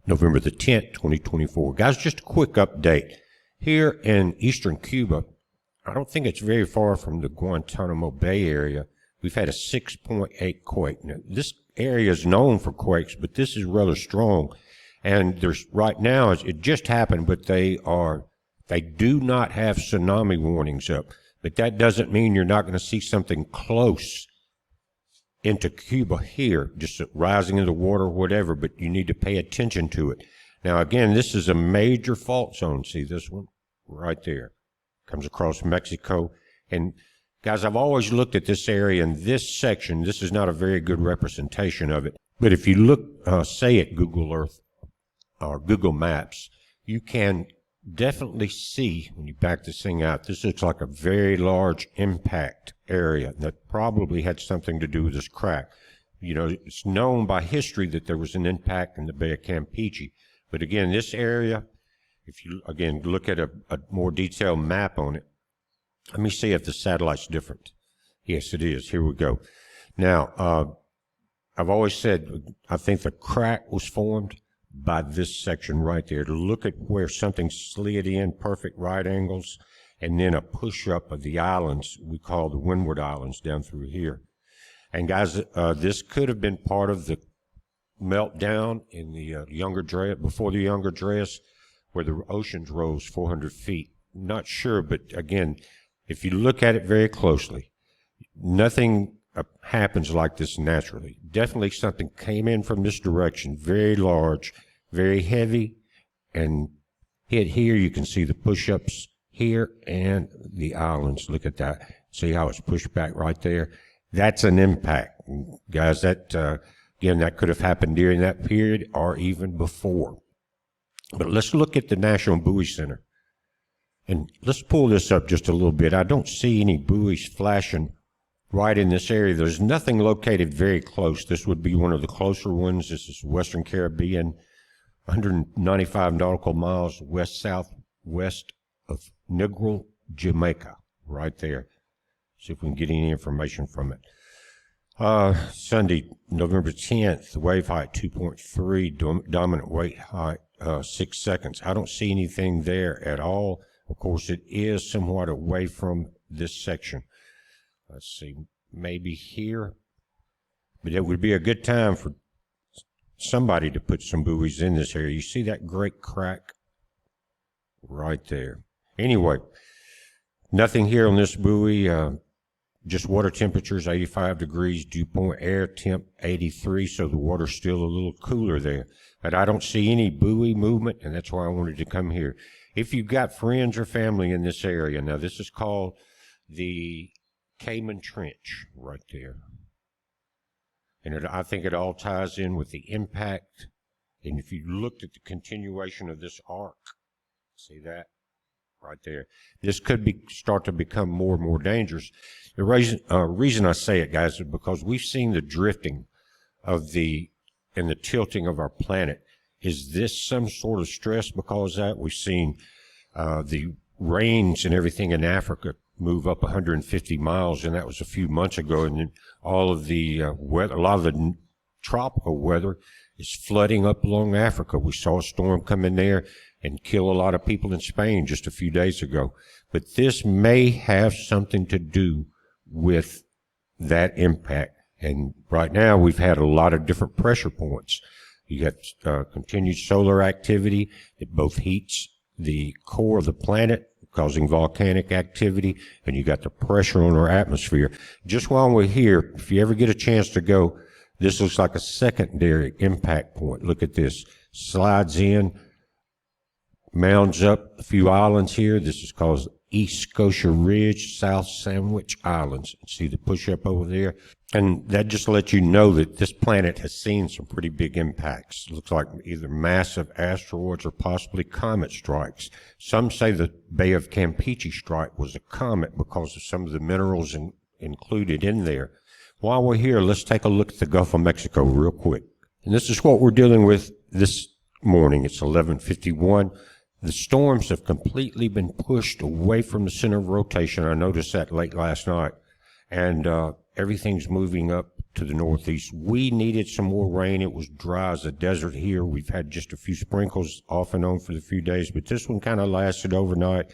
November the 10th, 2024. Guys, just a quick update. Here in eastern Cuba, I don't think it's very far from the Guantanamo Bay area, we've had a 6.8 quake. Now, this area is known for quakes, but this is rather strong. And there's right now, it just happened, but they do not have tsunami warnings up. But that doesn't mean you're not going to see something close into Cuba here, just rising in the water or whatever, but you need to pay attention to it. Now, again, this is a major fault zone. See this one right there? Comes across Mexico. And guys, I've always looked at this area and this section. This is not a very good representation of it. But if you look, say at Google Earth or Google Maps, you can definitely see, when you back this thing out, this looks like a very large impact area that probably had something to do with this crack. You know, it's known by history that there was an impact in the Bay of Campeche. But again, this area, if you, again, look at a more detailed map on it, let me see if the satellite's different. Yes, it is. Here we go. Now, I've always said, I think the crack was formed by this section right there. To look at where something slid in, perfect right angles, and then a push up of the islands we call the Windward Islands down through here. And guys, this could have been part of the meltdown in the Younger Dryas, before the Younger Dryas, where the oceans rose 400 feet. Not sure, but again, if you look at it very closely, nothing happens like this naturally. Definitely something came in from this direction, very large, very heavy, and hit here. You can see the push-ups here and the islands. Look at that. See how it's pushed back right there? That's an impact. Guys, that, again, that could have happened during that period or even before. But let's look at the National Buoy Center. And let's pull this up just a little bit. I don't see any buoys flashing right in this area. There's nothing located very close. This would be one of the closer ones. This is Western Caribbean, 195 nautical miles west-southwest of Negril, Jamaica, right there. See if we can get any information from it. Sunday, November 10th, the wave height 2.3, dominant wave height 6 seconds. I don't see anything there at all. Of course, it is somewhat away from this section. Let's see, maybe here. But it would be a good time for somebody to put some buoys in this area. You see that great crack right there. Anyway, nothing here on this buoy. Just water temperatures 85 degrees, dew point air temp 83, so the water's still a little cooler there. But I don't see any buoy movement, and that's why I wanted to come here. If you've got friends or family in this area, now this is called the Cayman Trench right there. And I think it all ties in with the impact. And if you looked at the continuation of this arc, see that right there? This could start to become more and more dangerous. The reason I say it, guys, is because we've seen the drifting of and the tilting of our planet. Is this some sort of stress because of that? We've seen the rains and everything in Africa move up 150 miles, and that was a few months ago. And then all of the weather, a lot of the tropical weather is flooding up along Africa. We saw a storm come in there and kill a lot of people in Spain just a few days ago. But this may have something to do with that impact. And right now we've had a lot of different pressure points. You got continued solar activity that both heats the core of the planet, causing volcanic activity, and you got the pressure on our atmosphere. Just while we're here, if you ever get a chance to go, this looks like a secondary impact point. Look at this. Slides in, mounds up a few islands here. This is called East Scotia Ridge, South Sandwich Islands. See the push up over there? And that just lets you know that this planet has seen some pretty big impacts. It looks like either massive asteroids or possibly comet strikes. Some say the Bay of Campeche strike was a comet because of some of the minerals included in there. While we're here, let's take a look at the Gulf of Mexico real quick. And this is what we're dealing with this morning. It's 11:51. The storms have completely been pushed away from the center of rotation. I noticed that late last night. And everything's moving up to the northeast. We needed some more rain. It was dry as a desert here. We've had just a few sprinkles off and on for the few days, but this one kind of lasted overnight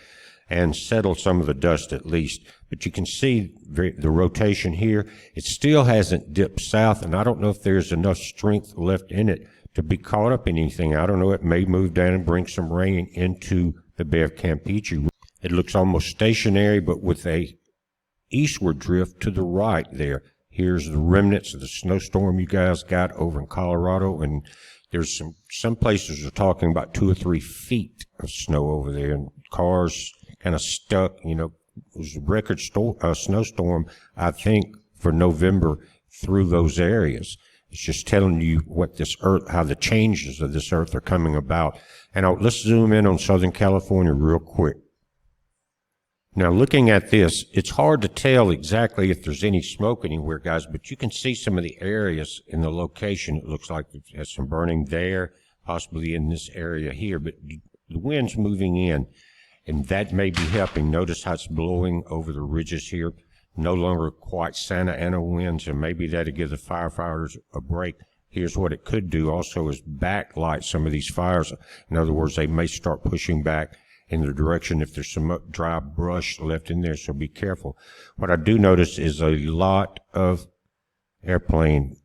and settled some of the dust at least. But you can see the rotation here. It still hasn't dipped south, and I don't know if there's enough strength left in it to be caught up in anything. I don't know. It may move down and bring some rain into the Bay of Campeche. It looks almost stationary, but with a eastward drift to the right there. Here's the remnants of the snowstorm you guys got over in Colorado, and there's some places are talking about 2 or 3 feet of snow over there, and cars kind of stuck. You know, it was a record snowstorm, I think, for November through those areas. It's just telling you what this earth, how the changes of this earth are coming about. And let's zoom in on Southern California real quick. Now, looking at this, it's hard to tell exactly if there's any smoke anywhere, guys, but you can see some of the areas in the location. It looks like it has some burning there, possibly in this area here, but the wind's moving in, and that may be helping. Notice how it's blowing over the ridges here. No longer quite Santa Ana winds, and maybe that'll give the firefighters a break. Here's what it could do also is backlight some of these fires. In other words, they may start pushing back in the direction if there's some dry brush left in there, so be careful. What I do notice is a lot of airplane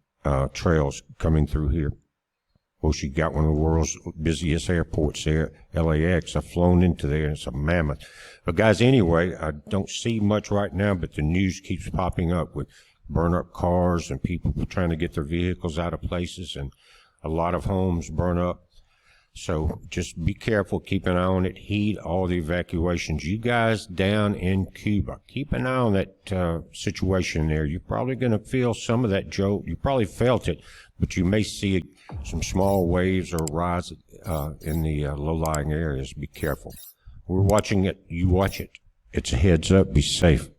trails coming through here. Of course, you got one of the world's busiest airports there, LAX. I've flown into there, and it's a mammoth. But guys, anyway, I don't see much right now, but the news keeps popping up with burn-up cars and people trying to get their vehicles out of places, and a lot of homes burn up. So just be careful, keep an eye on it, heed all the evacuations. You guys down in Cuba, keep an eye on that situation there. You're probably going to feel some of that jolt. You probably felt it, but you may see some small waves or rise in the low-lying areas. Be careful. We're watching it. You watch it. It's a heads up. Be safe.